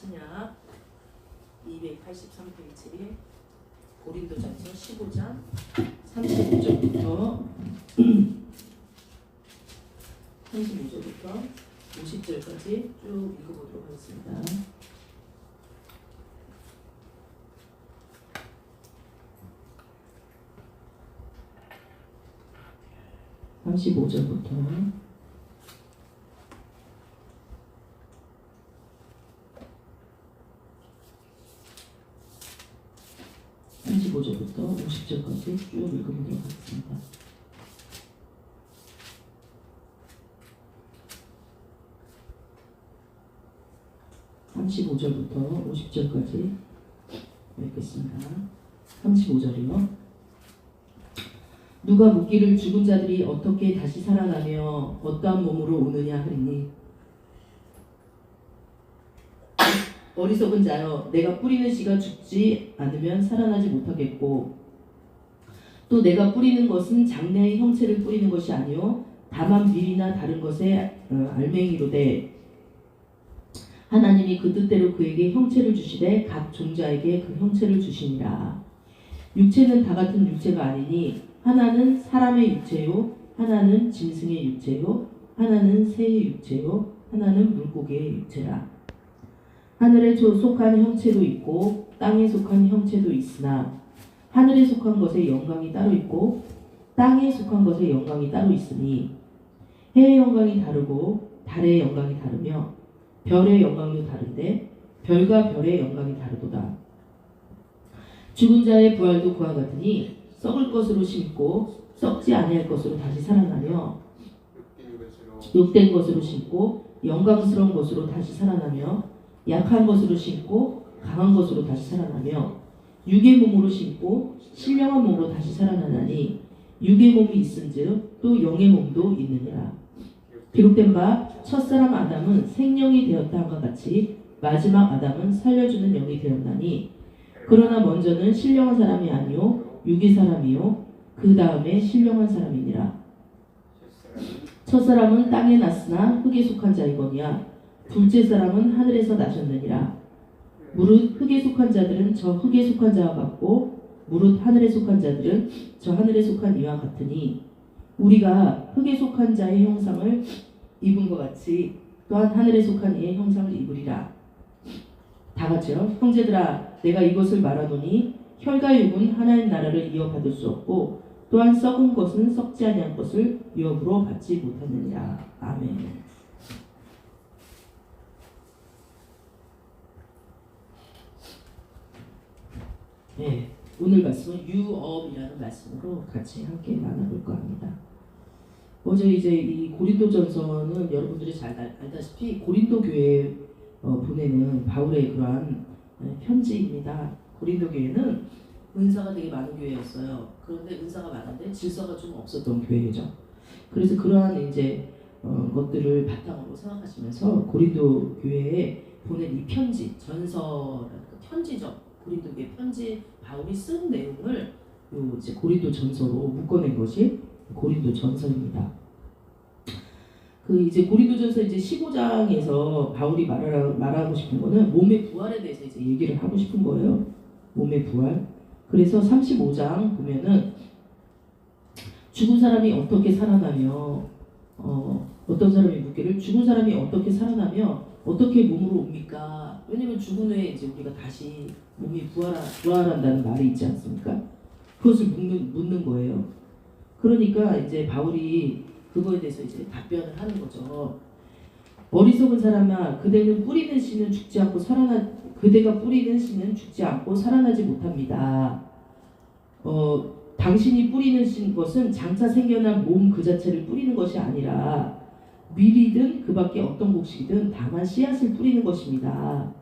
신약 283페이지 고린도전서 15장 35절부터 35절부터 50절까지 쭉 읽어보도록 하겠습니다. (35절부터) 35절부터 50절까지 쭉 읽어보도록 하겠습니다. (35절부터 50절까지) 읽겠습니다. (35절이요) 누가 묻기를 죽은 자들이 어떻게 다시 살아나며 어떠한 몸으로 오느냐 하리니, 어리석은 자여, 내가 뿌리는 씨가 죽지 않으면 살아나지 못하겠고, 또 내가 뿌리는 것은 장래의 형체를 뿌리는 것이 아니요 다만 밀이나 다른 것의 알맹이로되, 하나님이 그 뜻대로 그에게 형체를 주시되 각 종자에게 그 형체를 주시니라. 육체는 다 같은 육체가 아니니 하나는 사람의 육체요, 하나는 짐승의 육체요, 하나는 새의 육체요, 하나는 물고기의 육체라. 하늘에 속한 형체도 있고 땅에 속한 형체도 있으나 하늘에 속한 것의 영광이 따로 있고 땅에 속한 것의 영광이 따로 있으니, 해의 영광이 다르고 달의 영광이 다르며 별의 영광도 다른데 별과 별의 영광이 다르도다. 죽은 자의 부활도 그와 같으니 썩을 것으로 심고 썩지 아니할 것으로 다시 살아나며, 욕된 것으로 심고 영광스러운 것으로 다시 살아나며, 약한 것으로 심고 강한 것으로 다시 살아나며, 육의 몸으로 심고 신령한 몸으로 다시 살아나나니, 육의 몸이 있은즉 또 영의 몸도 있느니라. 기록된 바 첫사람 아담은 생령이 되었다 함과 같이 마지막 아담은 살려주는 영이 되었나니, 그러나 먼저는 신령한 사람이 아니요 육의 사람이요 그 다음에 신령한 사람이니라. 첫사람은 땅에 났으나 흙에 속한 자이거니와 둘째 사람은 하늘에서 나셨느니라. 무릇 흙에 속한 자들은 저 흙에 속한 자와 같고 무릇 하늘에 속한 자들은 저 하늘에 속한 이와 같으니, 우리가 흙에 속한 자의 형상을 입은 것 같이 또한 하늘에 속한 이의 형상을 입으리라. 다 같이요. 형제들아, 내가 이것을 말하노니 혈과 육은 하나님 나라를 이어받을 수 없고 또한 썩은 것은 썩지 아니한 것을 유업으로 받지 못하느니라. 아멘. 네, 오늘 말씀은 유업이라는 말씀으로 같이 함께 나눠볼까 합니다. 어제 이제 이 고린도전서는 여러분들이 잘 알다시피 고린도 교회에 보내는 바울의 그러한 편지입니다. 고린도 교회는 은사가 되게 많은 교회였어요. 그런데 은사가 많은데 질서가 좀 없었던 교회죠. 그래서 그러한 이제 것들을 바탕으로 생각하시면서 고린도 교회에 보낸 이 편지, 전서라는 편지죠. 고린도 교회 편지 바울이 쓴 내용을 요 이제 고린도 전서로 묶어낸 것이 고린도 전서입니다. 그 이제 고린도 전서 이제 15장에서 바울이 말하고 싶은 거는 몸의 부활에 대해서 이제 얘기를 하고 싶은 거예요. 몸의 부활. 그래서 35장 보면은 죽은 사람이 어떻게 살아나며, 어떤 사람이 묻기를 죽은 사람이 어떻게 살아나며 어떻게 몸으로 옵니까? 왜냐면 죽은 후에 이제 우리가 다시 몸이 부활한다는 말이 있지 않습니까? 그것을 묻는 거예요. 그러니까 이제 바울이 그거에 대해서 이제 답변을 하는 거죠. 어리석은 사람아, 그대가 뿌리는 씨는 죽지 않고 살아나지 못합니다. 당신이 뿌리는 것은 장차 생겨난 몸 그 자체를 뿌리는 것이 아니라 밀이든 그 밖에 어떤 곡식이든 다만 씨앗을 뿌리는 것입니다.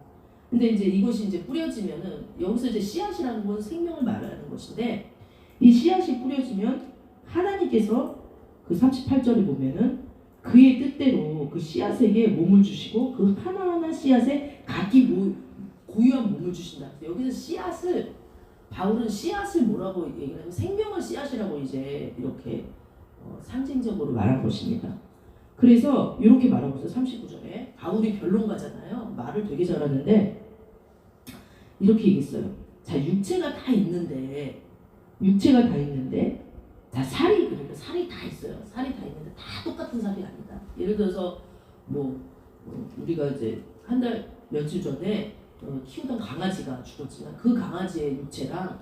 근데 이제 이것이 이제 뿌려지면은, 여기서 이제 씨앗이라는 건 생명을 말하는 것인데, 이 씨앗이 뿌려지면 하나님께서 그 38절에 보면은 그의 뜻대로 그 씨앗에게 몸을 주시고 그 하나하나 씨앗에 각기 고유한 몸을 주신다. 여기서 씨앗을, 바울은 씨앗을 뭐라고 얘기하냐면 생명의 씨앗이라고 이제 이렇게 상징적으로 말한 것입니다. 그래서 이렇게 말하고 있어요. 39절에 바울이 변론가잖아요. 말을 되게 잘하는데 이렇게 얘기했어요. 자, 육체가 다 있는데 자, 그러니까 살이 다 있어요. 살이 다 있는데 다 똑같은 살이 아니다. 예를 들어서 우리가 이제 한 달 며칠 전에 키우던 강아지가 죽었지만 그 강아지의 육체랑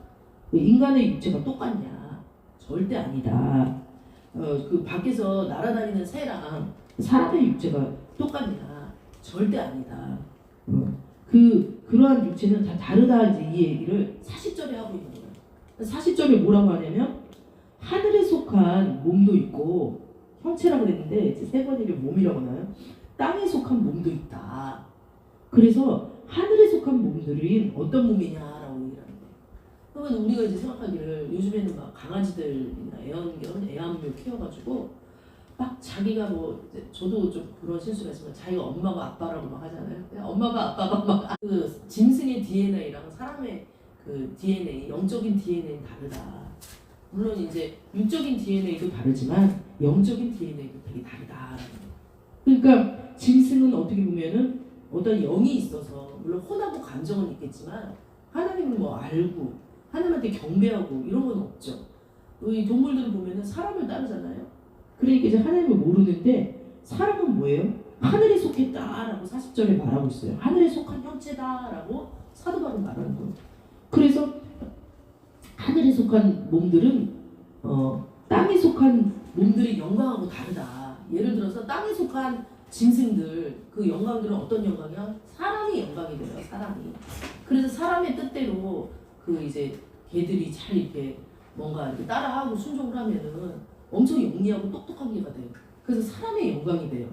그 인간의 육체가 똑같냐? 절대 아니다. 그 밖에서 날아다니는 새랑 사람의 육체가 똑같냐? 절대 아니다. 그러한 육체는 다 다르다, 이제 이 얘기를 40절에 하고 있는 거예요. 40절에 뭐라고 하냐면 하늘에 속한 몸도 있고, 형체라고 그랬는데 이제 세 번이면 몸이라고 하나요? 땅에 속한 몸도 있다. 그래서 하늘에 속한 몸들이 어떤 몸이냐라고 얘기를 하는 거예요. 그러면 우리가 이제 생각하기를 요즘에는 막 강아지들이나 애완묘 키워가지고 막 자기가 저도 좀 그런 실수가 있으면 자기가 엄마가 아빠라고 막 하잖아요. 엄마가 아빠가 막 그 짐승의 DNA랑 사람의 그 DNA, 영적인 DNA는 다르다. 물론 이제 육적인 DNA도 다르지만 영적인 DNA도 되게 다르다. 그러니까 짐승은 어떻게 보면은 어떤 영이 있어서 물론 혼하고 감정은 있겠지만 하나님을 알고 하나님한테 경배하고 이런 건 없죠. 이 동물들을 보면은 사람을 따르잖아요. 그러니까 이제 하나님을 모르는데 사람은 뭐예요? 하늘에 속했다라고 40절에 말하고 있어요. 하늘에 속한 형체다라고 사도 바울은 말하는 거예요. 그래서 하늘에 속한 몸들은 땅에 속한 몸들의 영광하고 다르다. 예를 들어서 땅에 속한 짐승들, 그 영광들은 어떤 영광이야? 사람이 영광이 돼요. 사람이. 그래서 사람의 뜻대로 그 이제 개들이 잘 이렇게 뭔가 이렇게 따라하고 순종을 하면은 엄청 영리하고 똑똑한 개가 돼요. 그래서 사람의 영광이 돼요.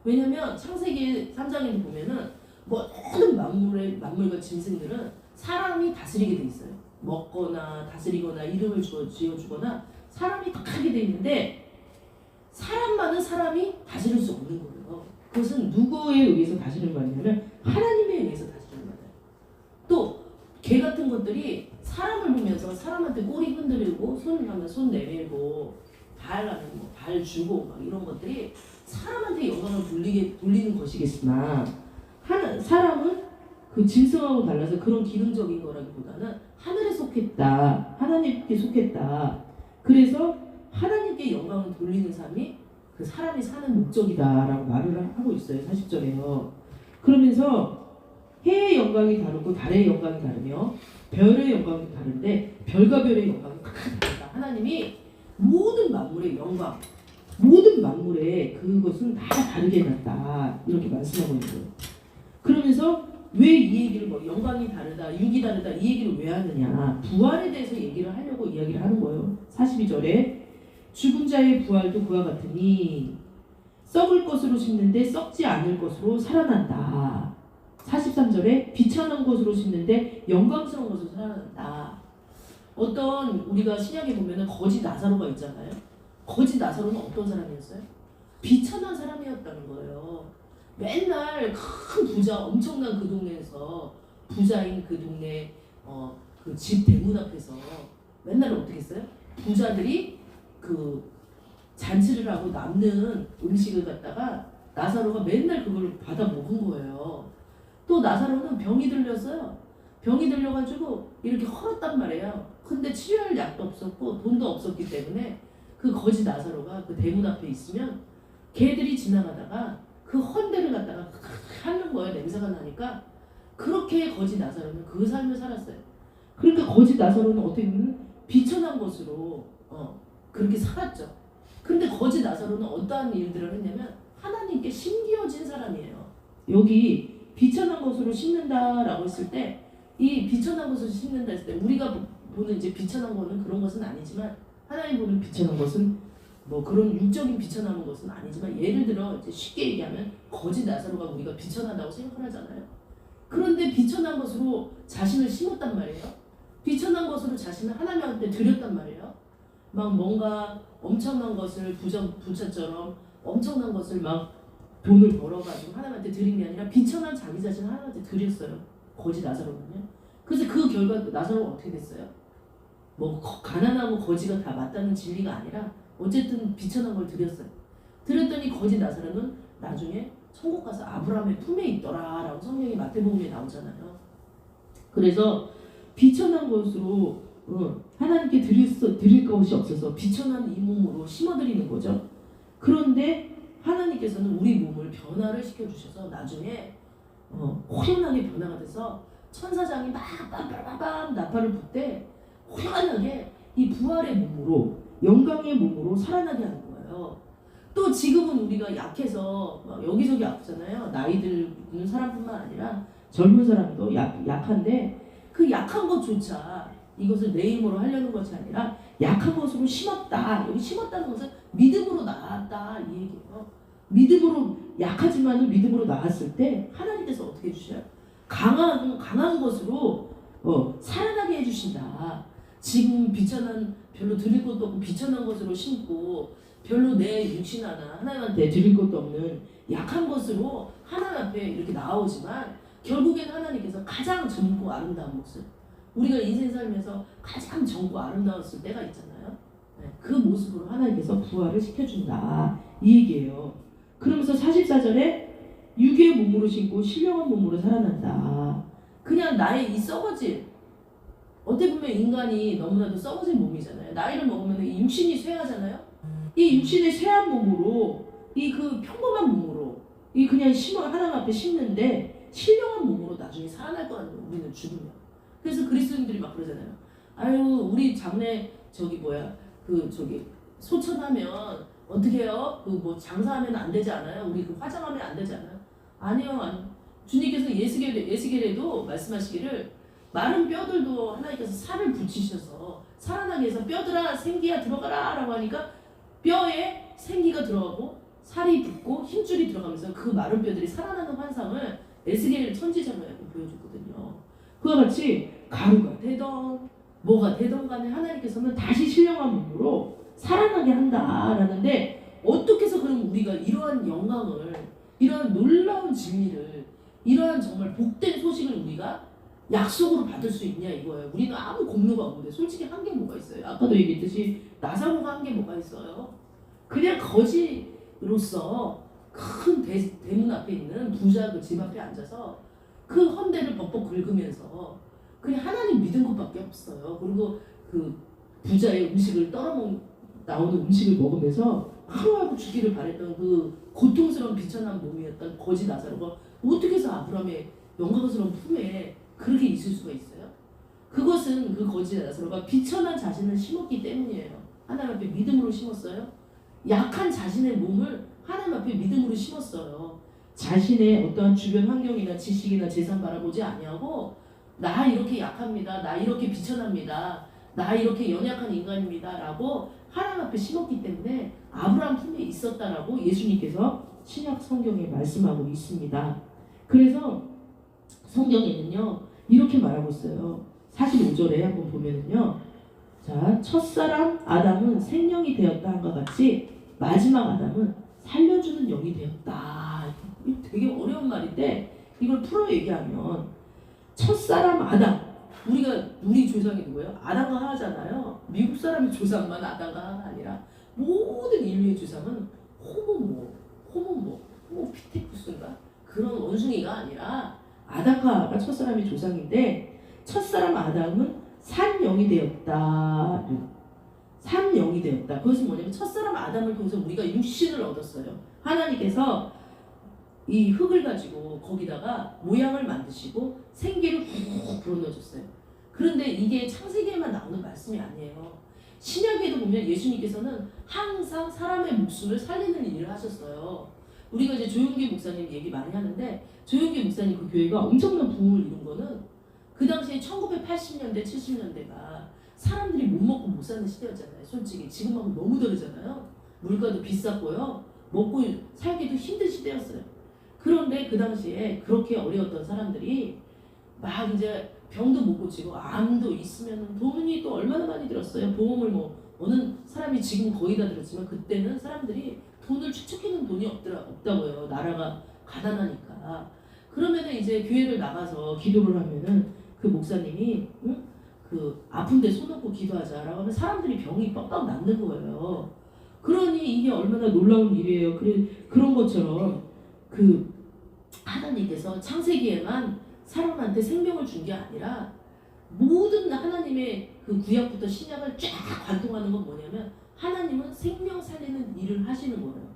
왜냐면 창세기 3장에 보면은 모든 만물과 짐승들은 사람이 다스리게 돼 있어요. 먹거나 다스리거나 이름을 지어주거나 사람이 다 하게 돼 있는데 사람만은 사람이 다스릴 수 없는 거예요. 그것은 누구에 의해서 다스리는 거 아니냐면 하나님에 의해서 다스리는 거예요. 또 개 같은 것들이 사람을 보면서 사람한테 꼬리 흔들리고 손 하면 손 내밀고 발 하면 발 주고 막 이런 것들이 사람한테 영광을 돌리는 것이겠으나 사람은 그 짐승하고 달라서 그런 기능적인 거라기보다는 하늘에 속했다. 하나님께 속했다. 그래서 하나님께 영광을 돌리는 삶이 그 사람이 사는 목적이다라고 말을 하고 있어요. 40절에요. 그러면서 해의 영광이 다르고 달의 영광이 다르며 별의 영광이 다른데 별과 별의 영광이 다르다. 하나님이 모든 만물의 영광, 모든 만물의 그것은 다 다르게 해놨다. 이렇게 말씀하고 있는 거예요. 그러면서 왜 이 얘기를 영광이 다르다, 육이 다르다 이 얘기를 왜 하느냐. 부활에 대해서 얘기를 하려고 이야기를 하는 거예요. 42절에 죽은 자의 부활도 그와 같으니 썩을 것으로 심는데 썩지 않을 것으로 살아난다. 43절에 비천한 것으로 심는데 영광스러운 것으로 살아난다. 어떤 우리가 신약에 보면은 거지 나사로가 있잖아요. 거지 나사로는 어떤 사람이었어요? 비천한 사람이었다는 거예요. 맨날 큰 부자, 엄청난 그 동네에서 부자인 그 동네 그 집 대문 앞에서 맨날 어떻게 했어요? 부자들이 그 잔치를 하고 남는 음식을 갖다가 나사로가 맨날 그걸 받아 먹은 거예요. 또 나사로는 병이 들렸어요. 병이 들려가지고 이렇게 헐었단 말이에요. 근데 치료할 약도 없었고 돈도 없었기 때문에 그 거지 나사로가 그 대문 앞에 있으면 개들이 지나가다가 그 헌대를 갖다가 하는 거예요. 냄새가 나니까. 그렇게 거지 나사로는 그 삶을 살았어요. 그러니까 거지 나사로는 어떻게 보면 비천한 것으로 그렇게 살았죠. 근데 거지 나사로는 어떠한 일들을 했냐면 하나님께 심기어진 사람이에요. 여기 비천한 것으로 심는다라고 했을 때 이 비천한 것으로 심는다 했을 때 우리가 보는 이제 비천한 거는 그런 것은 아니지만 하나님 보는 비천한 것은 그런 육적인 비천한 것은 아니지만 예를 들어 이제 쉽게 얘기하면 거지 나사로가 우리가 비천하다고 생각을 하잖아요. 그런데 비천한 것으로 자신을 심었단 말이에요. 비천한 것으로 자신을 하나님한테 드렸단 말이에요. 막 뭔가 엄청난 것을 부처처럼 엄청난 것을 막 돈을 벌어가지고 하나님한테 드린 게 아니라 비천한 자기 자신을 하나님한테 드렸어요. 거지 나사로는요. 그래서 그 결과 나사로가 어떻게 됐어요? 가난하고 거지가 다 맞다는 진리가 아니라 어쨌든 비천한 걸 드렸어요. 드렸더니 거지 나사로는 나중에 천국 가서 아브라함의 품에 있더라라고 성경이 마태복음에 나오잖아요. 그래서 비천한 것으로 하나님께 드릴 것이 없어서 비천한 이 몸으로 심어드리는 거죠. 그런데 하나님께서는 우리 몸을 변화를 시켜주셔서 나중에 호련하게 변화가 돼서 천사장이 막 빰빰빰빰 나팔을 불 때 호련하게 이 부활의 몸으로 영광의 몸으로 살아나게 하는 거예요. 또 지금은 우리가 약해서 여기저기 아프잖아요. 나이 드는 사람뿐만 아니라 젊은 사람도 약한데 그 약한 것조차 이것을 내 힘으로 하려는 것이 아니라 약한 것으로 심었다. 여기 심었다는 것은 믿음으로 나았다 이 얘기예요. 믿음으로 약하지만은 믿음으로 나았을 때 하나님께서 어떻게 해주셔요? 강한 것으로 살아나게 해주신다. 지금 비천한 별로 드릴 것도 없고 비천한 것으로 심고 별로 내 육신 하나님한테 드릴 것도 없는 약한 것으로 하나님 앞에 이렇게 나오지만 결국엔 하나님께서 가장 젊고 아름다운 모습, 우리가 인생 살면서 가장 젊고 아름다웠을 때가 있잖아요. 그 모습으로 하나님께서 부활을 시켜준다 이 얘기예요. 그러면서 44절에 육의 몸으로 신고 신령한 몸으로 살아난다. 그냥 나의 이 썩어질, 어떻게 보면 인간이 너무나도 썩어진 몸이잖아요. 나이를 먹으면 이 육신이 쇠하잖아요. 이 육신의 쇠한 몸으로 이 그 평범한 몸으로 이 그냥 하나님 앞에 심는데 신령한 몸으로 나중에 살아날 거라는 거예요. 우리는 죽으면. 그래서 그리스도인들이 막 그러잖아요. 아유 우리 장래 소천하면 어떻게 해요? 그 뭐 장사하면 안 되지 않아요? 우리 그 화장하면 안 되지 않아요? 아니요. 주님께서 예수계에도 말씀하시기를 마른 뼈들도 하나님께서 살을 붙이셔서 살아나게 해서 뼈들아 생기야 들어가라 라고 하니까 뼈에 생기가 들어가고 살이 붙고 힘줄이 들어가면서 그 마른 뼈들이 살아나는 환상을 에스겔 선지자가 보여줬거든요. 그와 같이 가루가 되던 뭐가 되던 간에 하나님께서는 다시 신령한 몸으로 살아나게 한다라는데 어떻게 해서 그럼 우리가 이러한 영광을, 이러한 놀라운 진리를, 이러한 정말 복된 소식을 우리가 약속으로 받을 수 있냐 이거예요. 우리는 아무 공로가 없는데 솔직히 한 게 뭐가 있어요? 아까도 얘기했듯이 나사로가 한 게 뭐가 있어요? 그냥 거지로서 큰 대문 앞에 있는 부자 그 집 앞에 앉아서 그 헌대를 벅벅 긁으면서 그냥 하나님 믿은 것밖에 없어요. 그리고 그 부자의 음식을 나오는 음식을 먹으면서 하루하루 죽기를 바랬던 그 고통스러운 비천한 몸이었던 거지 나사로가 어떻게 해서 아브라함의 영광스러운 품에 그렇게 있을 수가 있어요? 그것은 그 거지 나사로가 비천한 자신을 심었기 때문이에요. 하나님 앞에 믿음으로 심었어요. 약한 자신의 몸을 하나님 앞에 믿음으로 심었어요. 자신의 어떠한 주변 환경이나 지식이나 재산 바라보지 아니하고 나 이렇게 약합니다. 나 이렇게 비천합니다. 나 이렇게 연약한 인간입니다. 라고 하나님 앞에 심었기 때문에 아브라함 품에 있었다라고 예수님께서 신약 성경에 말씀하고 있습니다. 그래서 성경에는요 이렇게 말하고 있어요. 45절에 한번 보면은요, 자, 첫사람 아담은 생명이 되었다 한것 같이 마지막 아담은 살려주는 영이 되었다. 이거 되게 어려운 말인데 이걸 풀어 얘기하면 첫사람 아담, 우리 조상이 누구예요? 아담과 하와잖아요. 미국 사람의 조상만 아담과 하와가 아니라 모든 인류의 조상은 호모 피테쿠스인가? 그런 원숭이가 아니라 아담과 하와가 첫사람의 조상인데 첫사람 아담은 산 영이 되었다. 산 영이 되었다. 그것은 뭐냐면 첫사람 아담을 통해서 우리가 육신을 얻었어요. 하나님께서 이 흙을 가지고 거기다가 모양을 만드시고 생기를 훅 불어넣어줬어요. 그런데 이게 창세기에만 나오는 말씀이 아니에요. 신약에도 보면 예수님께서는 항상 사람의 목숨을 살리는 일을 하셨어요. 우리가 이제 조용기 목사님 얘기 많이 하는데 조용기 목사님 그 교회가 엄청난 부흥을 이룬 거는 그 당시에 1980년대 70년대가 사람들이 못 먹고 못 사는 시대였잖아요. 솔직히 지금하고 너무 다르잖아요. 물가도 비쌌고요. 먹고 살기도 힘든 시대였어요. 그런데 그 당시에 그렇게 어려웠던 사람들이 막 이제 병도 못 고치고 암도 있으면 돈이 또 얼마나 많이 들었어요. 보험을 어느 사람이 지금 거의 다 들었지만 그때는 사람들이 돈을 축적해놓은 돈이 없다고요. 나라가 가난하니까. 그러면은 이제 교회를 나가서 기도를 하면은 그 목사님이 그 아픈데 손 얹고 기도하자라고 하면 사람들이 병이 뻑뻑 낫는 거예요. 그러니 이게 얼마나 놀라운 일이에요. 그런 것처럼 그 하나님께서 창세기에만 사람한테 생명을 준 게 아니라 모든 하나님의 그 구약부터 신약을 쫙 관통하는 건 뭐냐면 하나님은 생명 살리는 일을 하시는 거예요.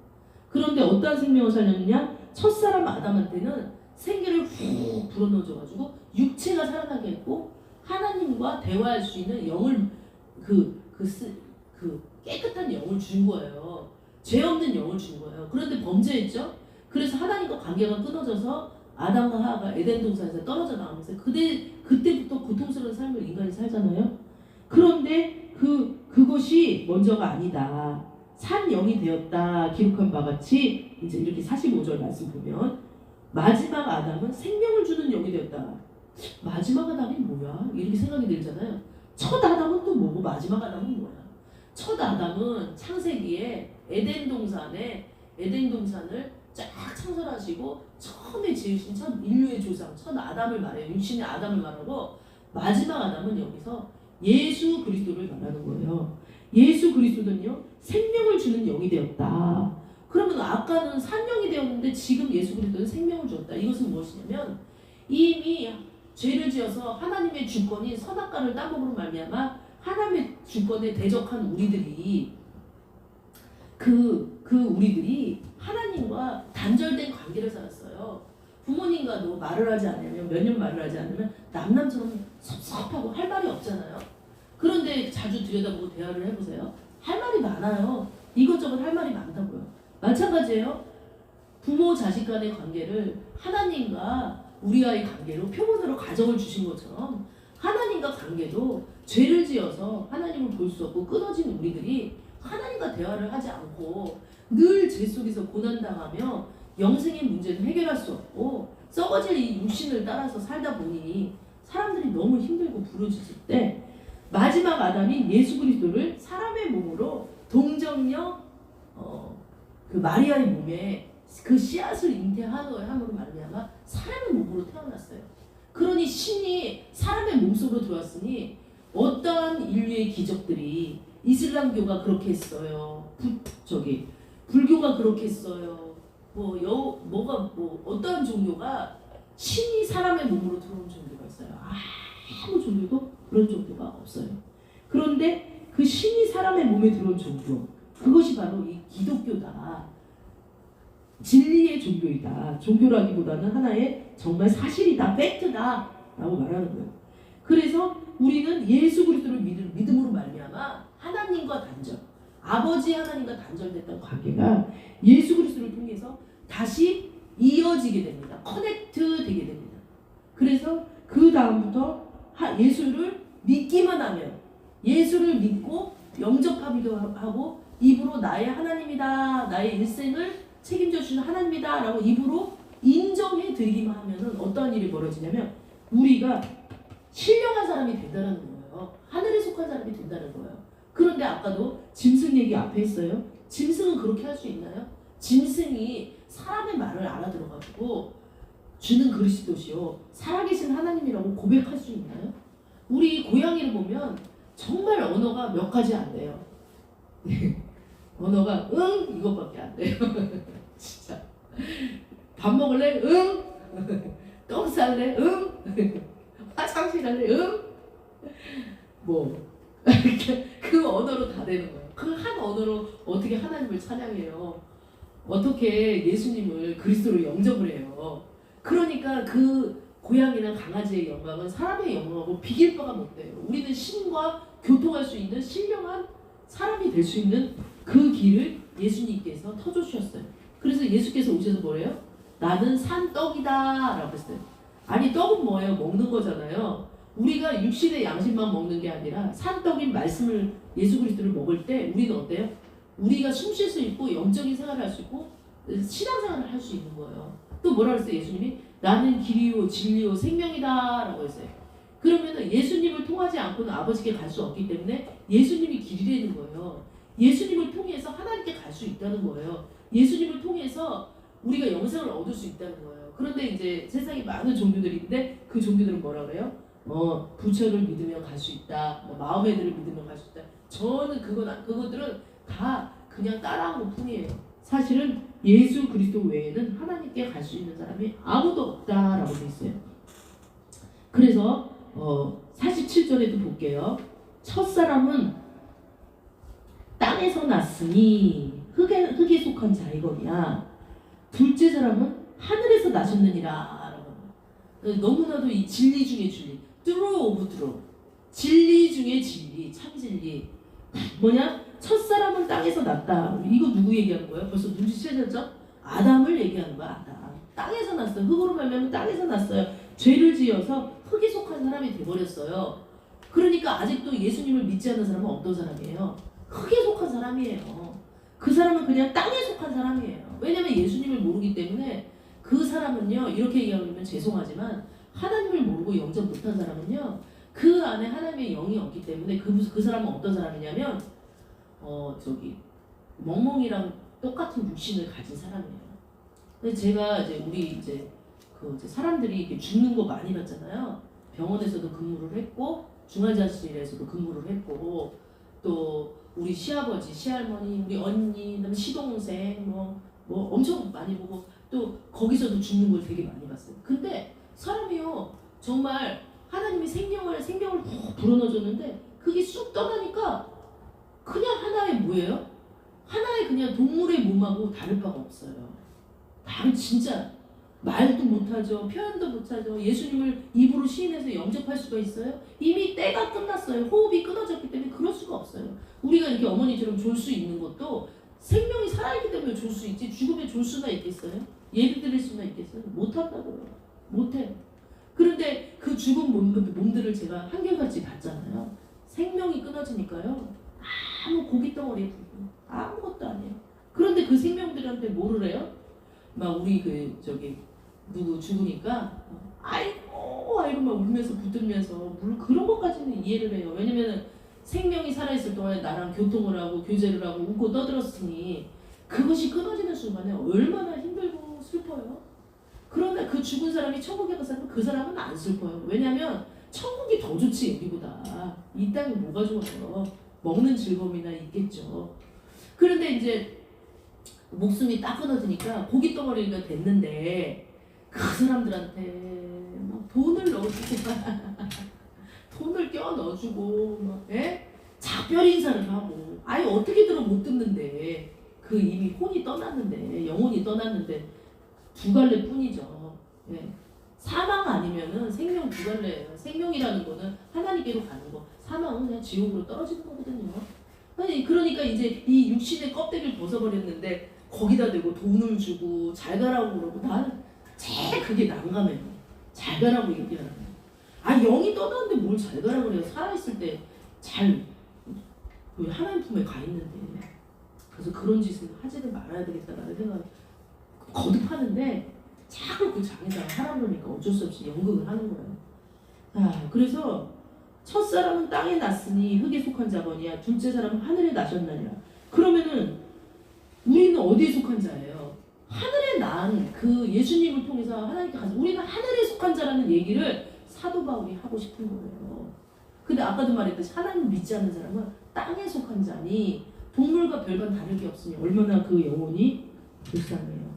그런데 어떠한 생명을 살렸느냐? 첫사람 아담한테는 생기를 훅 불어넣어줘가지고 육체가 살아나게 했고 하나님과 대화할 수 있는 영을 그 깨끗한 영을 준 거예요. 죄 없는 영을 준 거예요. 그런데 범죄했죠. 그래서 하나님과 관계가 끊어져서 아담과 하와가 에덴 동산에서 떨어져 나오면서 그때부터 고통스러운 삶을 인간이 살잖아요. 그런데 그것이 먼저가 아니다. 산 영이 되었다 기록한 바 같이 이제 이렇게 45절 말씀 보면 마지막 아담은 생명을 주는 영이 되었다. 마지막 아담이 뭐야? 이렇게 생각이 들잖아요. 첫 아담은 또 뭐고 마지막 아담은 뭐야? 첫 아담은 창세기에 에덴 동산을 쫙 창설하시고 처음에 지으신 첫 인류의 조상 첫 아담을 말해요. 육신의 아담을 말하고 마지막 아담은 여기서 예수 그리스도를 말하는 거예요. 예수 그리스도는요 생명을 주는 영이 되었다. 그러면 아까는 산영이 되었는데 지금 예수 그리스도는 생명을 주었다. 이것은 무엇이냐면 이미 죄를 지어서 하나님의 주권인 선악과를 따먹으로 말미암아 하나님의 주권에 대적한 우리들이 우리들이 하나님과 단절된 관계를 살았어요. 부모님과도 말을 하지 않으면 몇 년 말을 하지 않으면 남남처럼 섭섭하고 할 말이 없잖아요. 그런데 자주 들여다보고 대화를 해보세요. 할 말이 많아요. 이것저것 할 말이 많다고요. 마찬가지예요. 부모 자식 간의 관계를 하나님과 우리와의 관계로 표본으로 가정을 주신 것처럼 하나님과 관계도 죄를 지어서 하나님을 볼 수 없고 끊어진 우리들이 하나님과 대화를 하지 않고 늘 죄 속에서 고난당하며 영생의 문제는 해결할 수 없고 썩어질 이 육신을 따라서 살다 보니 사람들이 너무 힘들고 부르짖을 때 마지막 아담인 예수 그리스도를 사람의 몸으로 동정녀 그 마리아의 몸에 그 씨앗을 잉태함으로 말미암아 사람의 몸으로 태어났어요. 그러니 신이 사람의 몸속으로 들어왔으니 어떠한 인류의 기적들이 이슬람교가 그렇게 했어요. 불교가 그렇게 했어요. 어떠한 종교가 신이 사람의 몸으로 들어온 종교가 있어요. 아무 종교도 그런 종교가 없어요. 그런데 그 신이 사람의 몸에 들어온 종교, 그것이 바로 이 기독교다. 진리의 종교이다. 종교라기보다는 하나의 정말 사실이다. 팩트다. 라고 말하는 거예요. 그래서 우리는 예수 그리스도를 믿음으로 말미암아 하나님과 단절, 아버지 하나님과 단절됐던 관계가 예수 그리스도를 통해서 다시 이어지게 됩니다. 커넥트 되게 됩니다. 그래서 그 다음부터 예수를 믿기만 하면 예수를 믿고 영접하기도 하고 입으로 나의 하나님이다, 나의 일생을 책임져 주는 하나님이다 라고 입으로 인정해 드리기만 하면은 어떠한 일이 벌어지냐면 우리가 신령한 사람이 된다는 거예요. 하늘에 속한 사람이 된다는 거예요. 그런데 아까도 짐승 얘기 앞에 했어요. 짐승은 그렇게 할 수 있나요? 짐승이 사람의 말을 알아들어가지고 주는 그리스도시요 살아계신 하나님이라고 고백할 수 있나요? 우리 고양이를 보면 정말 언어가 몇 가지 안 돼요. 언어가 응 이것밖에 안 돼요. 진짜 밥 먹을래? 응. 똥 쌀래? 응. 화장실 할래? 응. 그 언어로 다 되는 거예요. 그 한 언어로 어떻게 하나님을 찬양해요? 어떻게 예수님을 그리스도로 영접을 해요? 그러니까 그 고양이나 강아지의 영광은 사람의 영광하고 비길 바가 못 돼요. 우리는 신과 교통할 수 있는 신령한 사람이 될 수 있는 그 길을 예수님께서 터주셨어요. 그래서 예수께서 오셔서 뭐래요? 나는 산떡이다 라고 했어요. 아니 떡은 뭐예요? 먹는 거잖아요. 우리가 육신의 양식만 먹는 게 아니라 산떡인 말씀을 예수 그리스도를 먹을 때 우리는 어때요? 우리가 숨 쉴 수 있고 영적인 생활을 할 수 있고 신앙생활을 할 수 있는 거예요. 또 뭐라 그랬어요? 예수님이 나는 길이요 진리요 생명이다 라고 했어요. 그러면 예수님을 통하지 않고는 아버지께 갈 수 없기 때문에 예수님이 길이 되는 거예요. 예수님을 통해서 하나님께 갈 수 있다는 거예요. 예수님을 통해서 우리가 영생을 얻을 수 있다는 거예요. 그런데 이제 세상에 많은 종교들이 있는데 그 종교들은 뭐라 그래요? 부처를 믿으면 갈 수 있다. 마음의 들을 믿으면 갈 수 있다. 저는 그것들은 다 그냥 따라하는 뿐이에요. 사실은 예수 그리스도 외에는 하나님께 갈 수 있는 사람이 아무도 없다라고 돼 있어요. 그래서 47절에도 볼게요. 첫사람은 땅에서 났으니 흙에 속한 자이거니와 둘째 사람은 하늘에서 나셨느니라. 너무나도 이 진리 중에 진리, 트루 오브 트루, 진리 중에 진리, 참 진리. 뭐냐? 첫사람은 땅에서 났다. 이거 누구 얘기하는 거예요? 벌써 눈치채셨죠? 아담을 얘기하는 거야. 아담. 땅에서 났어요. 흙으로 말미암아 땅에서 났어요. 죄를 지어서 흙에 속한 사람이 돼버렸어요. 그러니까 아직도 예수님을 믿지 않는 사람은 어떤 사람이에요? 흙에 속한 사람이에요. 그 사람은 그냥 땅에 속한 사람이에요. 왜냐면 예수님을 모르기 때문에 그 사람은요, 이렇게 얘기하면 죄송하지만 하나님을 모르고 영접 못한 사람은요, 그 안에 하나님의 영이 없기 때문에 그 사람은 어떤 사람이냐면 멍멍이랑 똑같은 육신을 가진 사람이에요. 근데 제가 우리 사람들이 이렇게 죽는 거 많이 봤잖아요. 병원에서도 근무를 했고 중환자실에서도 근무를 했고 또 우리 시아버지, 시할머니, 우리 언니, 그다음에 시동생 뭐 엄청 많이 보고 또 거기서도 죽는 걸 되게 많이 봤어요. 근데 사람이요 정말 하나님이 생명을 푹 불어넣어줬는데 그게 쑥 떠나니까 그냥 하나의 뭐예요? 하나의 그냥 동물의 몸하고 다를 바가 없어요. 다른 진짜 말도 못하죠. 표현도 못하죠. 예수님을 입으로 시인해서 영접할 수가 있어요? 이미 때가 끝났어요. 호흡이 끊어졌기 때문에 그럴 수가 없어요. 우리가 이렇게 어머니처럼 졸 수 있는 것도 생명이 살아있기 때문에 졸 수 있지 죽음에 졸 수나 있겠어요? 예비 드릴 수나 있겠어요? 못한다고요. 못해. 그런데 그 죽은 몸들을 제가 한결같이 봤잖아요. 생명이 끊어지니까요. 아무 고깃덩어리에 아무것도 아니에요. 그런데 그 생명들한테 뭐를 해요? 막 우리 누구 죽으니까 아이고 막 울면서 붙들면서 그런 것까지는 이해를 해요. 왜냐면은 생명이 살아있을 동안에 나랑 교통을 하고 교제를 하고 웃고 떠들었으니 그것이 끊어지는 순간에 얼마나 힘들고 슬퍼요. 그런데 그 죽은 사람이 천국에 가서 그 사람은 안 슬퍼요. 왜냐면 천국이 더 좋지 여기보다. 이 땅이 뭐가 좋아요. 먹는 즐거움이나 있겠죠. 그런데 이제 목숨이 딱 끊어지니까 고깃덩어리가 됐는데 그 사람들한테 막 돈을 넣어주고 돈을 껴 넣어주고 막 작별 인사를 하고 아예 어떻게든 못 듣는데 그 이미 혼이 떠났는데 영혼이 떠났는데 두 갈래뿐이죠. 사망 아니면은 생명 두 갈래예요. 생명이라는 거는 하나님께로 가는 거, 사망은 그냥 지옥으로 떨어지는 거거든요. 아니 그러니까 이제 이 육신의 껍데기를 벗어버렸는데 거기다 대고 돈을 주고 잘 가라고 그러고 나는 제일 그게 난감해요. 잘 가라고 얘기하는 거예요. 아 영이 떠났는데 뭘 잘 가라고 그래요. 살아있을 때 잘 하나님 품에 가 있는데. 그래서 그런 짓을 하지는 말아야 되겠다라는 생각을 거듭하는데 자꾸 그 장애가 하라 그러니까 어쩔 수 없이 연극을 하는 거예요. 그래서 첫사람은 땅에 났으니 흙에 속한 자거니와 둘째 사람은 하늘에 나셨나니라. 그러면은 우리는 어디에 속한 자예요? 하늘에 난 그 예수님을 통해서 하나님께 가서 우리는 하늘에 속한 자라는 얘기를 사도 바울이 하고 싶은 거예요. 근데 아까도 말했듯이 하나님 믿지 않는 사람은 땅에 속한 자니 동물과 별반 다를 게 없으니 얼마나 그 영혼이 불쌍해요.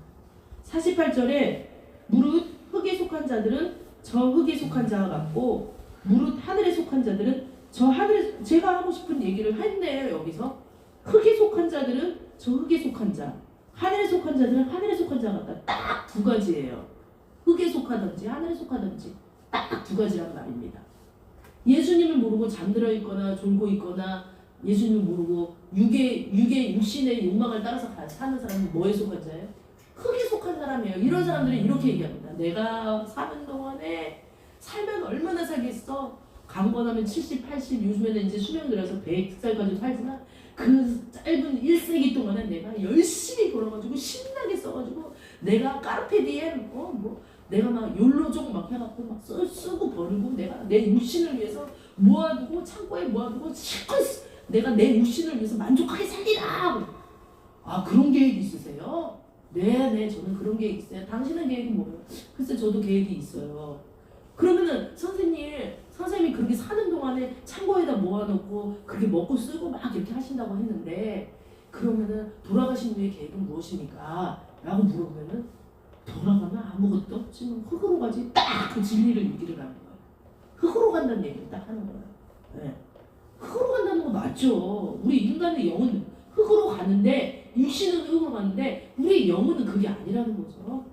48절에 무릇 흙에 속한 자들은 저 흙에 속한 자와 같고 무릇 하늘에 속한 자들은 저 하늘에 제가 하고 싶은 얘기를 했네요. 여기서 흙에 속한 자들은 저 흙에 속한 자, 하늘에 속한 자들은 하늘에 속한 자 같다. 딱 두 가지예요. 흙에 속하든지 하늘에 속하든지 딱 두 가지란 말입니다. 예수님을 모르고 잠들어 있거나 졸고 있거나 예수님을 모르고 육신의 욕망을 따라서 사는 사람은 뭐에 속한 자예요? 흙에 속한 사람이에요. 이런 사람들은 이렇게 얘기합니다. 내가 사는 동안에 살면 얼마나 살겠어? 강건하면 70, 80, 요즘에는 이제 수명 들어서 100살까지 살지만 그 짧은 1세기 동안에 내가 열심히 벌어가지고 신나게 써가지고 내가 까르페디엠 내가 막 욜로족 막 해갖고 막 쓰고 버리고 내가 내 육신을 위해서 모아두고 창고에 모아두고 실컷 내가 내 육신을 위해서 만족하게 살리라. 그런 계획이 있으세요? 네, 저는 그런 계획이 있어요. 당신은 계획이 뭐예요? 글쎄 저도 계획이 있어요. 그러면은 선생님이 그렇게 사는 동안에 창고에다 모아놓고 그렇게 먹고 쓰고 막 이렇게 하신다고 했는데 그러면은 돌아가신 후의 계획은 무엇입니까? 라고 물어보면은 돌아가면 아무것도 없지만 흙으로 가지. 딱 그 진리를 얘기를 하는 거예요. 흙으로 간다는 얘기를 딱 하는 거예요. 네. 흙으로 간다는 거 맞죠. 우리 인간의 영은 흙으로 가는데, 육신은 흙으로 가는데 우리 영혼은 그게 아니라는 거죠.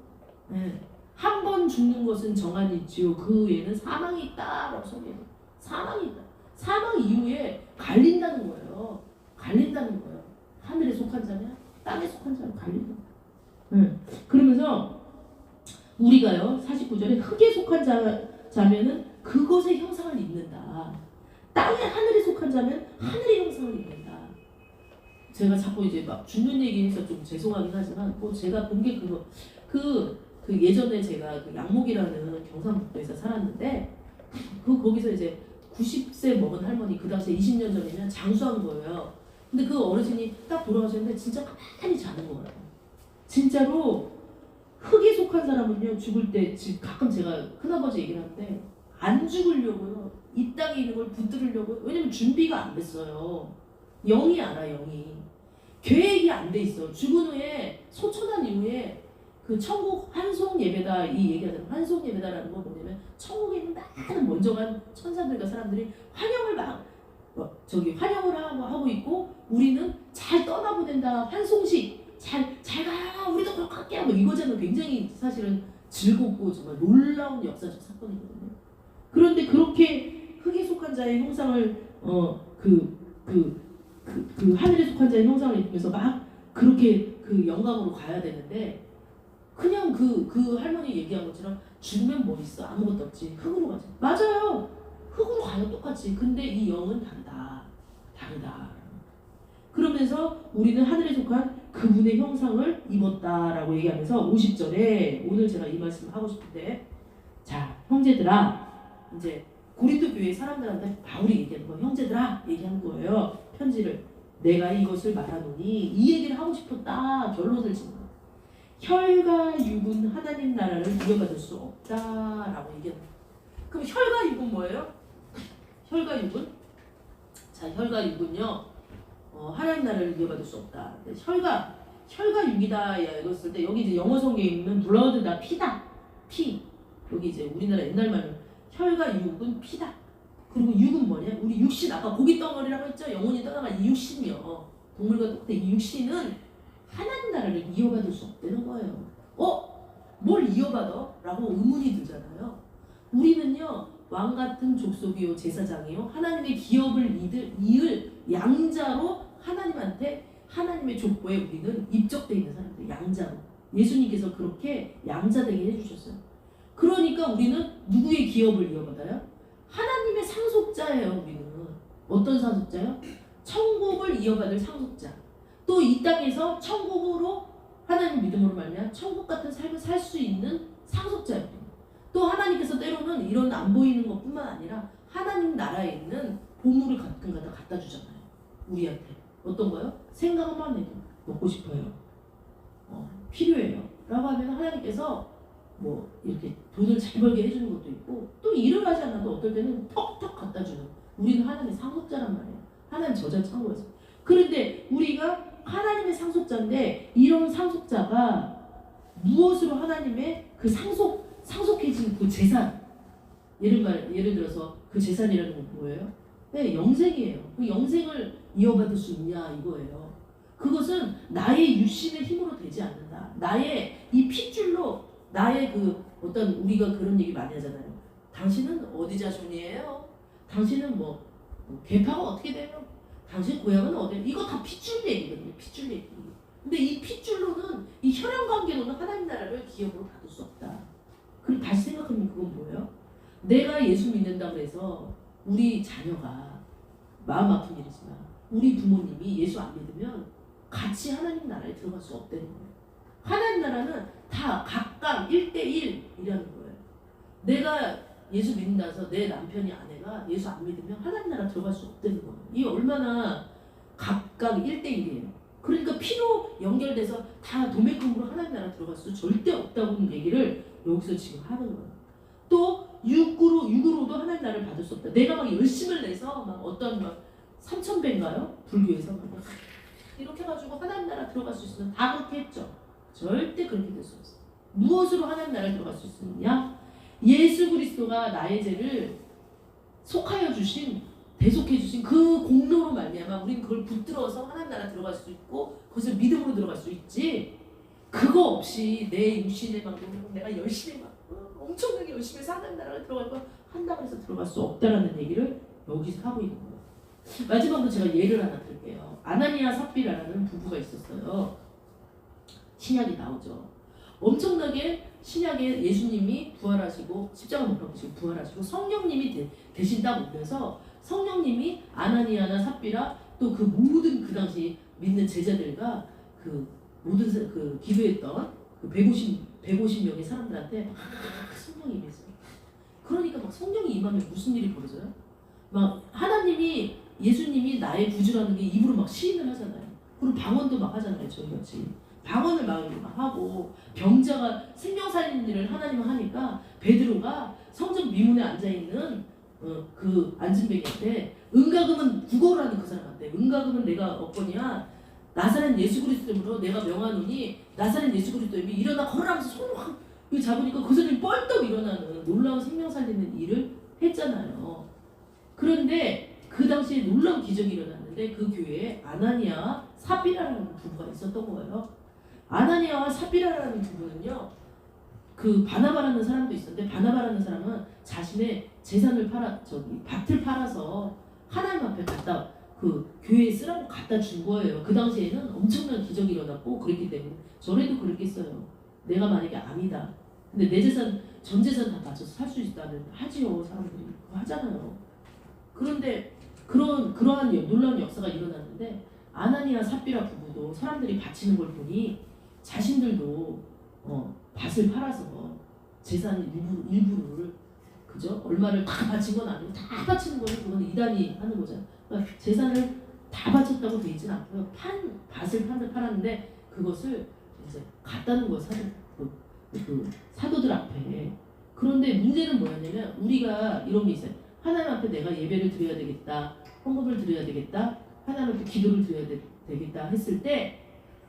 네. 한 번 죽는 것은 정한이 있지요. 그 후에는 사망이 있다라고 설명해요. 사망이 있다. 사망 이후에 갈린다는 거예요. 갈린다는 거예요. 하늘에 속한 자냐, 땅에 속한 자냐 갈린다. 그러면서 우리가요, 49절에 흙에 속한 자면은 그것의 형상을 입는다. 땅에 하늘에 속한 자면 하늘의 형상을 입는다. 제가 자꾸 이제 막 죽는 얘기해서 좀 죄송하긴 하지만 뭐 제가 본 게 그거 그 예전에 제가 그 양목이라는 경상북도에서 살았는데 거기서 이제 90세 먹은 할머니, 그 당시에 20년 전이면 장수한 거예요. 근데 그 어르신이 딱 돌아가셨는데 진짜 가만히 자는 거예요. 진짜로 흙에 속한 사람은요, 죽을 때 지금 가끔 제가 큰아버지 얘기를 하는데 안 죽으려고요. 이 땅에 있는 걸 붙들으려고요. 왜냐면 준비가 안 됐어요. 영이 알아, 영이. 계획이 안 돼 있어. 죽은 후에 소천한 이후에 그 천국 환송 예배다, 이 얘기하잖아요. 환송 예배다라는 건 뭐냐면 천국에 있는 많은 멀쩡한 천사들과 사람들이 환영을 환영을 하고 있고, 우리는 잘 떠나보낸다, 환송식 잘 가요, 우리도 그렇게 할게요, 뭐 이거잖아요. 굉장히 사실은 즐겁고 정말 놀라운 역사적 사건이거든요. 그런데 그렇게 흙에 속한 자의 형상을 하늘에 속한 자의 형상을 입으면서 막 그렇게 그 영광으로 가야 되는데, 그냥 그 할머니 얘기한 것처럼 죽으면 뭐 있어? 아무것도 없지. 흙으로 가지. 맞아요. 흙으로 가요, 똑같이. 근데 이 영은 다르다. 그러면서 우리는 하늘에 속한 그분의 형상을 입었다라고 얘기하면서 50절에 오늘 제가 이 말씀을 하고 싶은데, 자, 형제들아, 이제 고린도 교회 사람들한테 바울이 얘기하는 거예요. 형제들아 얘기하는 거예요. 편지를. 내가 이것을 말하노니, 이 얘기를 하고 싶었다. 결론을 짓는 거예요. 혈과 육은 하나님 나라를 이어받을 수 없다라고 얘기합니다. 그럼 혈과 육은 뭐예요? 혈과 육은? 자, 혈과 육은요, 하나님 나라를 이어받을 수 없다. 혈과 육이다 이랬을 때, 여기 이제 영어 성경에 있는 blood다, 피다. 피. 여기 이제 우리나라 옛날 말로 혈과 육은 피다. 그리고 육은 뭐냐? 우리 육신, 아까 고기 덩어리라고 했죠? 영혼이 떠나간 이 육신이요. 동물과 똑같아. 이 육신은 하나님 나라를 이어받을 수 없다는 거예요. 뭘 이어받아? 라고 의문이 들잖아요. 우리는요, 왕 같은 족속이요, 제사장이요, 하나님의 기업을 이을 양자로 하나님의 족보에 우리는 입적되어 있는 사람들, 양자로. 예수님께서 그렇게 양자되게 해주셨어요. 그러니까 우리는 누구의 기업을 이어받아요? 하나님의 상속자예요. 우리는 어떤 상속자요? 천국을 이어받을 상속자. 또 이 땅에서 천국으로 하나님 믿음으로 말미암아 천국 같은 삶을 살 수 있는 상속자예요. 또 하나님께서 때로는 이런 안 보이는 것뿐만 아니라 하나님 나라에 있는 보물을 가끔 갖다 주잖아요. 우리한테. 어떤 거요? 생각만 해도 먹고 싶어요. 필요해요. 라고 하면 하나님께서 뭐 이렇게 돈을 잘 벌게 해주는 것도 있고, 또 일을 하지 않아도 어떨 때는 턱턱 갖다 주는. 우리는 하나님의 상속자란 말이에요. 하나님 저자 창고에서. 그런데 우리가 하나님의 상속자인데, 이런 상속자가 무엇으로 하나님의 그 상속해진 그 재산, 예를 들어서 그 재산이라는 건 뭐예요? 네, 영생이에요. 그 영생을 이어받을 수 있냐 이거예요. 그것은 나의 육신의 힘으로 되지 않는다. 나의 이 핏줄로, 나의 그 어떤, 우리가 그런 얘기 많이 하잖아요. 당신은 어디 자손이에요? 당신은 뭐 계파가 어떻게 돼요? 당신 고향은 어디? 이거 다 핏줄 얘기거든요. 핏줄 얘기. 근데 이 핏줄로는, 이 혈연 관계로는 하나님 나라를 기업으로 받을 수 없다. 그리고 다시 생각하면 그건 뭐예요? 내가 예수 믿는다고 해서 우리 자녀가, 마음 아픈 일이지만 우리 부모님이 예수 안 믿으면 같이 하나님 나라에 들어갈 수 없다는 거예요. 하나님 나라는 다 각각 1대1이라는 거예요. 내가 예수 믿는다고 해서 내 남편이, 아내가 예수 안 믿으면 하나님 나라 들어갈 수 없다는 거예요. 이게 얼마나 각각 1대1이에요. 그러니까 피로 연결돼서 다 도매금으로 하나님 나라 들어갈 수 절대 없다고 얘기를 여기서 지금 하는 거예요. 또 육으로도 하나님 나라를 받을 수 없다. 내가 막 열심을 내서 막 어떤 막 3,000배인가요? 불교에서 막 이렇게 해가지고 하나님 나라 들어갈 수 있으면 다 그렇게 했죠. 절대 그렇게 될 수 없어요. 무엇으로 하나님 나라 들어갈 수 있느냐? 예수 그리스도가 나의 죄를 속하여 주신, 대속해 주신 그 공로로 말미암아 우리는 그걸 붙들어서 하나님 나라 들어갈 수 있고 그것을 믿음으로 들어갈 수 있지. 그거 없이 내 육신의 방법으로 내가 열심히 막 엄청나게 열심히 해서 하나님 나라를 들어갈 거 한다고 해서 들어갈 수 없다라는 얘기를 여기서 하고 있는 거예요. 마지막으로 제가 예를 하나 들게요. 아나니아 삽비라라는 부부가 있었어요. 신약이 나오죠. 엄청나게 신약에 예수님이 부활하시고 십자가 못 박히시고 부활하시고 성령님이 대신 딱 오면서 성령님이 아나니아나 삽비라 또 그 모든 그 당시 믿는 제자들과 그 모든 그 기도했던 그 150명의 사람들한테 막 성령이 임했어요. 그러니까 막 성령이 임하면 무슨 일이 벌어져요? 막 하나님이 예수님이 나의 구주라는 게 입으로 막 시인을 하잖아요. 그리고 방언도 막 하잖아요. 저희 같이 방언을 막 하고 병자가 생명 살리는 일을 하나님은 하니까 베드로가 성전 미문에 앉아 있는 그 안진뱅이한테 은가금은 국어라는 그 사람한테 은가금은 내가 얻거니와 나사렛 예수 그리스도로 내가 명하노니 나사렛 예수 그리스도님이 일어나 걸으라면서 손을 확 잡으니까 그 사람이 뻘떡 일어나는 놀라운 생명 살리는 일을 했잖아요. 그런데 그 당시에 놀라운 기적이 일어났는데 그 교회에 아나니아와 삽비라라는 부부가 있었던 거예요. 아나니아와 삽비라라는 부부는요, 그 바나바라는 사람도 있었는데 바나바라는 사람은 자신의 재산을 밭을 팔아서 하나님 앞에 갖다 그 교회에 쓰라고 갖다 준 거예요. 그 당시에는 엄청난 기적이 일어났고 그랬기 때문에 저래도 그랬겠어요. 내가 만약에 아니다. 근데 내 재산 전 재산 다 바쳐서 살 수 있다면 하지요. 사람들이 그거 하잖아요. 그런데 그러한 놀라운 역사가 일어났는데 아나니아 삽비라 부부도 사람들이 바치는 걸 보니 자신들도 밭을 팔아서 재산 일부를 그죠? 얼마를 다 바친 건 아니고 다 바치는 거는 그건 이단이 하는 거잖아요. 그러니까 재산을 다 바쳤다고 돼 있지는 않고요. 밭을 팔았는데 그것을 이제 갖다는 거예요. 그 사도들 앞에. 그런데 문제는 뭐였냐면 우리가 이런 게 있어요. 하나님 앞에 내가 예배를 드려야 되겠다, 헌금을 드려야 되겠다, 하나님 앞에 기도를 드려야 되겠다 했을 때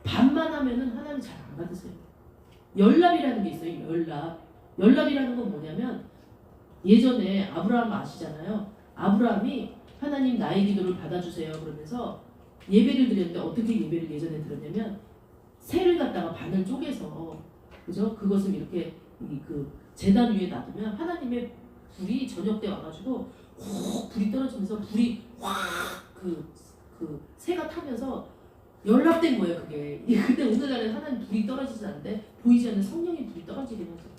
반만 하면은 하나님 잘 안 받으세요. 연랍이라는 게 있어요. 연랍이라는 건 뭐냐면 예전에 아브라함 아시잖아요. 아브라함이 하나님 나의 기도를 받아주세요 그러면서 예배를 드렸는데 어떻게 예배를 예전에 드렸냐면 새를 갖다가 반을 쪼개서 그죠? 그것을 이렇게 그 제단 위에 놔두면 하나님의 불이 저녁 때 와가지고 확 불이 떨어지면서 불이 확 그 새가 타면서 연락된 거예요. 그게. 근데 오늘날에 하나님 불이 떨어지지 않는데 보이지 않는 성령의 불이 떨어지긴 하죠.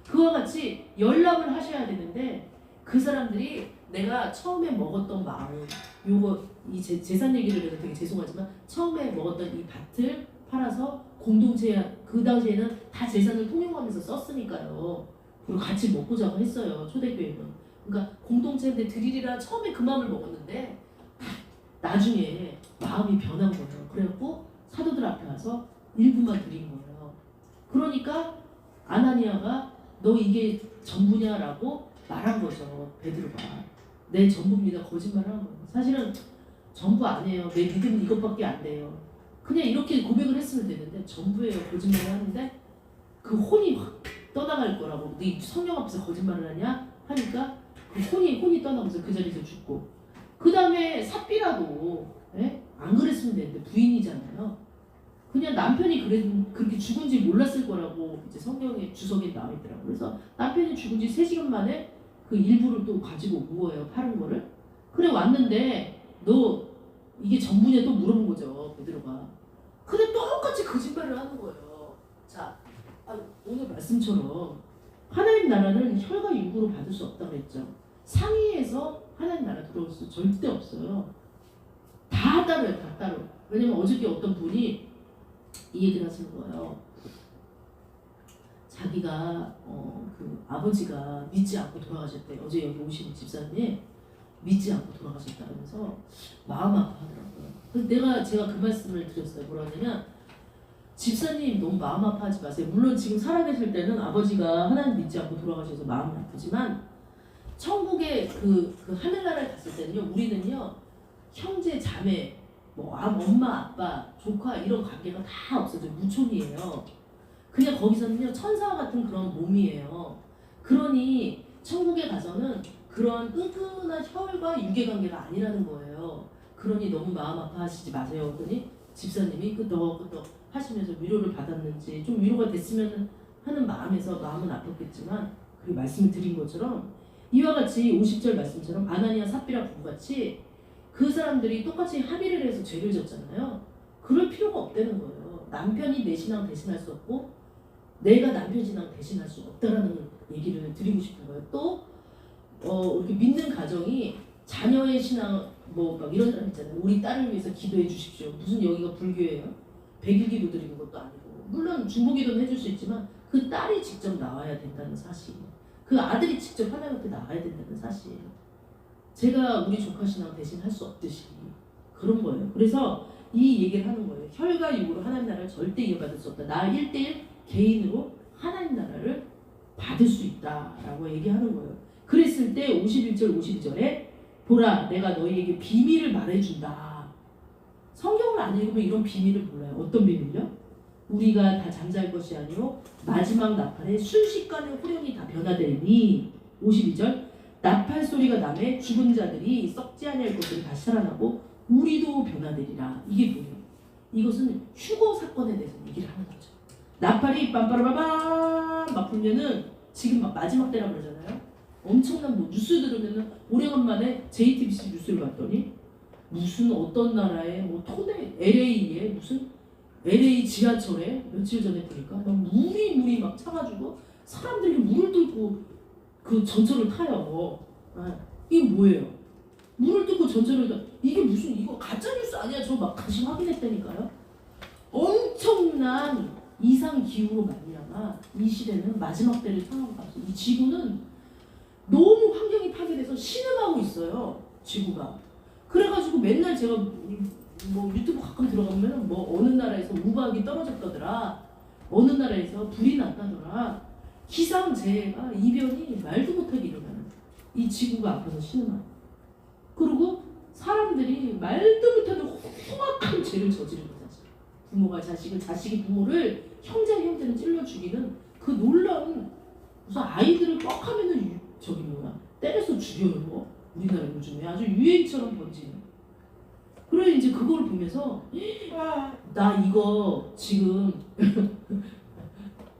그와 같이 연락을 하셔야 되는데 그 사람들이 내가 처음에 먹었던 마음 요거 이 재산 얘기를 해서 되게 죄송하지만 처음에 먹었던 이 밭을 팔아서 공동체 그 당시에는 다 재산을 통용하면서 썼으니까요. 그리고 같이 먹고 자고 했어요. 초대교회는. 그러니까 공동체인데 드리리라 처음에 그 마음을 먹었는데 나중에 마음이 변한 거예요. 그래갖고 사도들 앞에 와서 일부만 드린 거예요. 그러니까 아나니아가 너 이게 전부냐라고 말한 거죠. 베드로가. 내 전부입니다. 거짓말을 한 거예요. 사실은 전부 아니에요. 내 믿음은 이것밖에 안 돼요. 그냥 이렇게 고백을 했으면 되는데 전부예요. 거짓말을 하는데 그 혼이 확 떠나갈 거라고. 네 성령 앞에서 거짓말을 하냐? 하니까 그 혼이 떠나면서 그 자리에서 죽고 그 다음에 삽비라도 안 그랬으면 되는데 부인이잖아요. 그냥 남편이 그렇게 죽은지 몰랐을 거라고 이제 성경의 주석에 나와 있더라고요. 그래서 남편이 죽은지 3시간 만에 그 일부를 또 가지고 온 거예요. 파는 거를. 그래 왔는데 너 이게 전부냐 또 물어본 거죠. 베드로가. 근데 똑같이 거짓말을 하는 거예요. 자, 오늘 말씀처럼 하나님 나라는 혈과 육으로 받을 수 없다고 했죠. 상위에서 하나님 나라 들어올 수 절대 없어요. 다 따로요. 다 따로. 왜냐면 어저께 어떤 분이 이 얘기를 하시는 거예요. 자기가 그 아버지가 믿지 않고 돌아가셨대요. 어제 여기 오신 집사님이 믿지 않고 돌아가셨다면서 마음 아파하더라고요. 그래서 제가 그 말씀을 드렸어요. 뭐라냐면 집사님 너무 마음 아파하지 마세요. 물론 지금 살아계실 때는 아버지가 하나님 믿지 않고 돌아가셔서 마음이 아프지만 천국에 그 하늘나라에 갔을 때는요. 우리는요. 형제 자매 뭐 엄마, 아빠, 조카 이런 관계가 다 없어져요. 무촌이에요. 그냥 거기서는요 천사와 같은 그런 몸이에요. 그러니 천국에 가서는 그런 끈끈한 혈과 육의 관계가 아니라는 거예요. 그러니 너무 마음 아파하시지 마세요. 그러니 집사님이 끄덕끄덕 하시면서 위로를 받았는지 좀 위로가 됐으면 하는 마음에서 마음은 아팠겠지만 그 말씀을 드린 것처럼 이와 같이 50절 말씀처럼 아나니아 삽비라 부부같이 그 사람들이 똑같이 합의를 해서 죄를 졌잖아요. 그럴 필요가 없다는 거예요. 남편이 내 신앙 대신할 수 없고 내가 남편 신앙 대신할 수 없다라는 얘기를 드리고 싶은 거예요. 또 이렇게 믿는 가정이 자녀의 신앙 뭐 막 이런 사람 있잖아요. 우리 딸을 위해서 기도해 주십시오. 무슨 여기가 불교예요? 100일 기도 드리는 것도 아니고 물론 중보기도는 해줄 수 있지만 그 딸이 직접 나와야 된다는 사실, 그 아들이 직접 하나님 앞에 나와야 된다는 사실, 제가 우리 조카 신앙 대신 할 수 없듯이 그런 거예요. 그래서 이 얘기를 하는 거예요. 혈과 육으로 하나님 나라를 절대 이어받을 수 없다. 나 1대1 개인으로 하나님 나라를 받을 수 있다라고 얘기하는 거예요. 그랬을 때 51절 52절에 보라 내가 너희에게 비밀을 말해준다. 성경을 안 읽으면 이런 비밀을 몰라요. 어떤 비밀요? 우리가 다 잠잘 것이 아니요 마지막 나팔에 순식간에 후련이 다 변화되니 52절 나팔 소리가 나매 죽은 자들이 썩지 아니할 것들이 다시 살아나고 우리도 변화되리라. 이게 뭐예요? 이것은 휴거 사건에 대해서 얘기를 하는 거죠. 나팔이 빰빠라바밤 막 불면은 지금 막 마지막 때라 그러잖아요. 엄청난 뭐 뉴스 들으면은 오래간만에 JTBC 뉴스를 봤더니 무슨 어떤 나라의 뭐 토네 LA에 무슨 LA 지하철에 며칠 전에 보니까 막 물이 막 차가지고 사람들이 물을 뚫고 그 전철을 타요. 이게 뭐예요? 물을 뚫고 전철을 타. 이게 무슨 이거 가짜 뉴스 아니야? 저 막 다시 확인했다니까요. 엄청난 이상 기후로 말미암아 이 시대는 마지막 때를 향하고 갔어요. 이 지구는 너무 환경이 파괴돼서 신음하고 있어요. 지구가. 그래가지고 맨날 제가 뭐 유튜브 가끔 들어가면 뭐 어느 나라에서 우박이 떨어졌다더라, 어느 나라에서 불이 났다더라, 기상재해가 이변이 말도 못하게 일어나는 이 지구가 앞에서 신음하고, 그리고 사람들이 말도 못하는 흉악한 죄를 저지르는 사실, 부모가 자식을, 자식이 부모를, 형제가 형제를 찔러 죽이는 그 놀라운, 무슨 아이들을 뻑하면은 저기 뭐야 때려서 죽여요. 우리나라 요즘에 아주 유행처럼 번지는. 그래 이제 그걸 보면서 나 이거 지금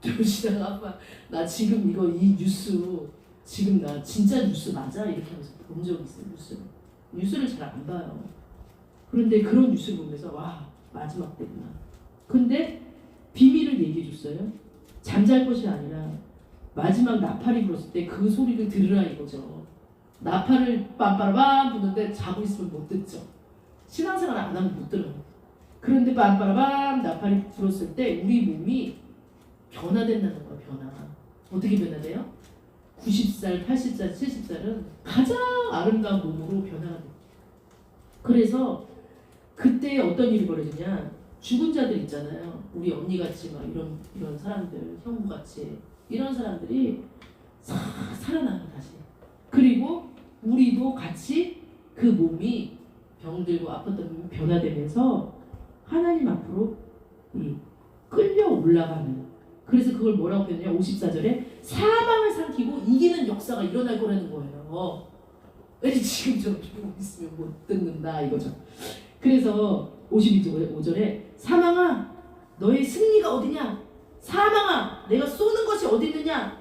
조시다가 아빠 나 지금 이거 이 뉴스 지금 나 진짜 뉴스 맞아? 이렇게 하면서 본 적이 있어요. 뉴스를 잘 안 봐요. 그런데 그런 뉴스를 보면서 와 마지막 때구나. 근데 비밀을 얘기해 줬어요. 잠잘 것이 아니라 마지막 나팔이 불었을 때 그 소리를 들으라 이거죠. 나팔을 빰빠라밤 부는데 자고 있으면 못 듣죠. 신앙생활 안 하면 못 들어요. 그런데 빰빠라밤 나팔이 불었을 때 우리 몸이 변화된다는 거야. 변화. 어떻게 변화돼요? 90살, 80살, 70살은 가장 아름다운 몸으로 변화가 돼요. 그래서 그때 어떤 일이 벌어지냐, 죽은 자들 있잖아요. 우리 언니같이 막 이런 사람들, 형부같이 이런 사람들이 살아나요 다시. 그리고 우리도 같이 그 몸이 병들고 아팠던 몸이 변화되면서 하나님 앞으로 끌려 올라가는. 그래서 그걸 뭐라고 표현해요? 54절에 사망을 삼키고 이기는 역사가 일어날 거라는 거예요. 왠지 지금 저렇게 보고 있으면 못 듣는다 이거죠. 그래서 52절에 사망아 너의 승리가 어디냐? 사망아 내가 쏘는 것이 어디 있느냐?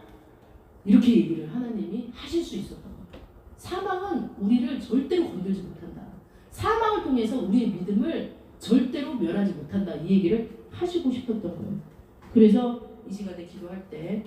이렇게 얘기를 하나님이 하실 수 있었던 거예요. 사망은 우리를 절대로 건들지 못한다. 사망을 통해서 우리의 믿음을 절대로 멸하지 못한다. 이 얘기를 하시고 싶었던 거예요. 그래서 이 시간에 기도할 때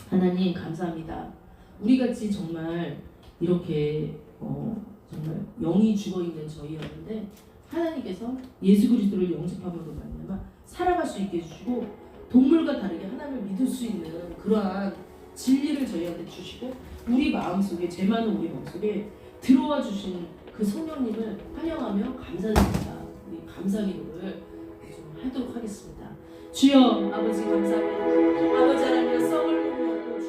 하나님 감사합니다. 우리같이 정말 이렇게 정말 영이 죽어있는 저희였는데 하나님께서 예수 그리스도를 영접함으로 말미암아 살아갈 수 있게 해주시고 동물과 다르게 하나님을 믿을 수 있는 그러한 진리를 저희한테 주시고 우리 마음속에, 제 많은 우리 마음속에 들어와 주신 그 성령님을 환영하며 감사드립니다. 우리 감사 기도를 좀 하도록 하겠습니다. 주여 아버지 감사합니다. 아버지 하나님의 썩을 먹고